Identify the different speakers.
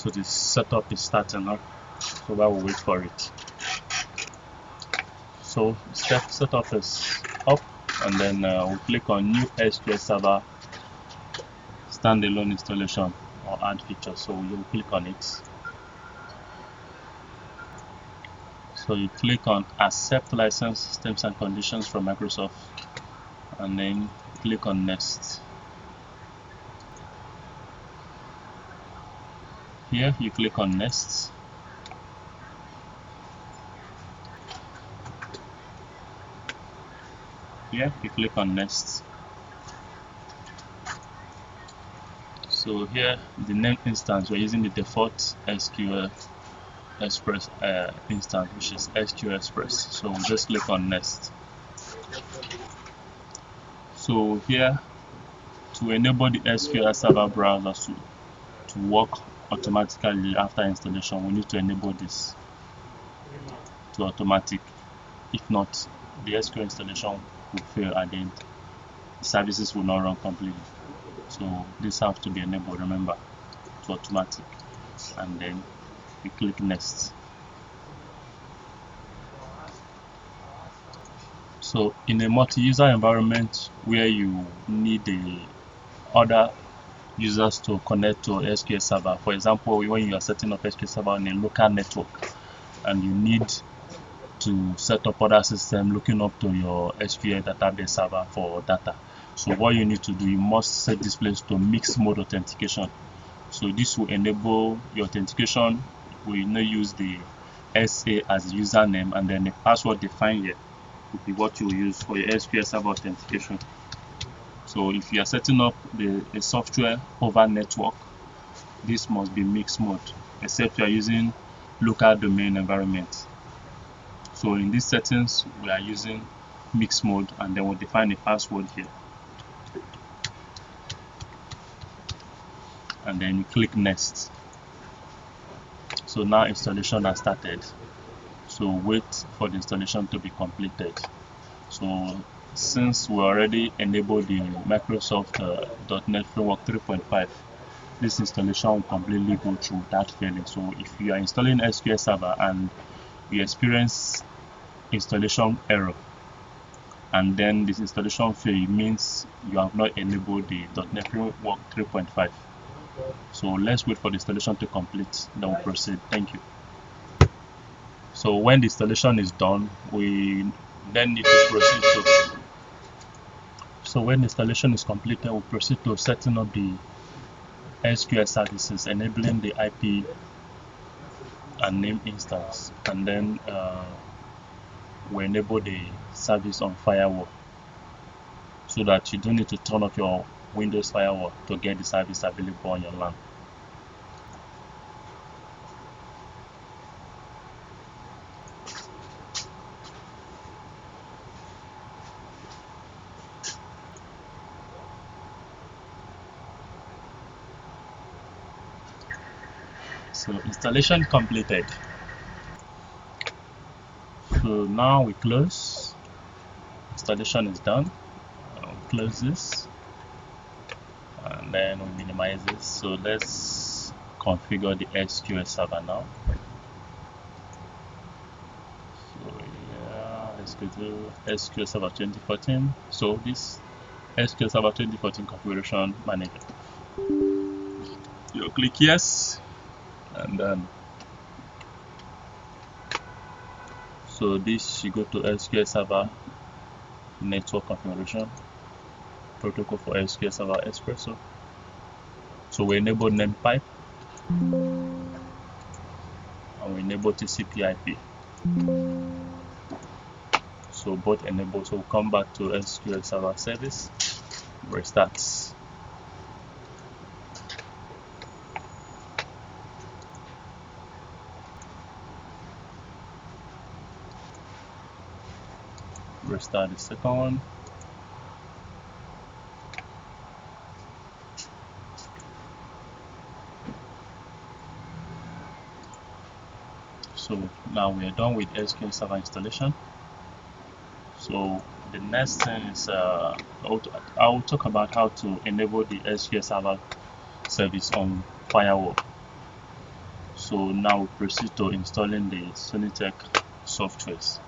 Speaker 1: So the setup is starting now. So while we wait for it. So setup is up, and then we'll click on New SQL Server Standalone Installation or Add Feature. So you'll click on it. So you click on Accept License Terms and Conditions from Microsoft, and then click on Next. Here you click on Next. Here you click on Next. So here the name instance, we're using the default SQL Express instance, which is SQL Express. So we'll just click on Next. So here, to enable the SQL Server browser to work automatically after installation, we need to enable this to automatic. If not, the SQL installation will fail and then the services will not run completely. So this has to be enabled, remember, to automatic, and then you click Next. So in a multi-user environment where you need the other users to connect to SQL Server, for example, when you are setting up SQL Server on a local network and you need to set up other system looking up to your SQL database server for data. So what you need to do, you must set this place to mixed mode authentication. So this will enable your authentication. We will use the SA as username, and then the password defined here will be what you will use for your SQL Server authentication. So if you are setting up a software over network, this must be mixed mode, except you are using local domain environment. So in these settings, we are using mixed mode, and then we'll define a password here. And then you click Next. So now installation has started. So wait for the installation to be completed. So since we already enabled the Microsoft .NET Framework 3.5, this installation will completely go through without failing. So if you are installing SQL Server and you experience installation error, and then this installation fail, means you have not enabled the .NET Framework 3.5. So let's wait for the installation to complete, then we'll proceed. Thank you. So when the installation is done, we then need to proceed to. So when the installation is completed, we'll proceed to setting up the SQL services, enabling the IP and name instance, and then we enable the service on firewall, so that you don't need to turn off your Windows firewall to get the service available on your LAN. So installation completed. So now we close. Installation is done. We close this, and then we minimize this. So let's configure the SQL Server now. So yeah, let's go to SQL Server 2014. So this SQL Server 2014 configuration manager. You click yes, and then so this you go to SQL Server network configuration, protocol for SQL Server Espresso. So we enable name pipe and we enable TCP/IP. So both enable. So we'll come back to SQL Server service, restart. Restart the second one. So now we are done with SQL Server installation. So the next thing is I will talk about how to enable the SQL Server service on firewall. So now we proceed to installing the Sonitech softwares.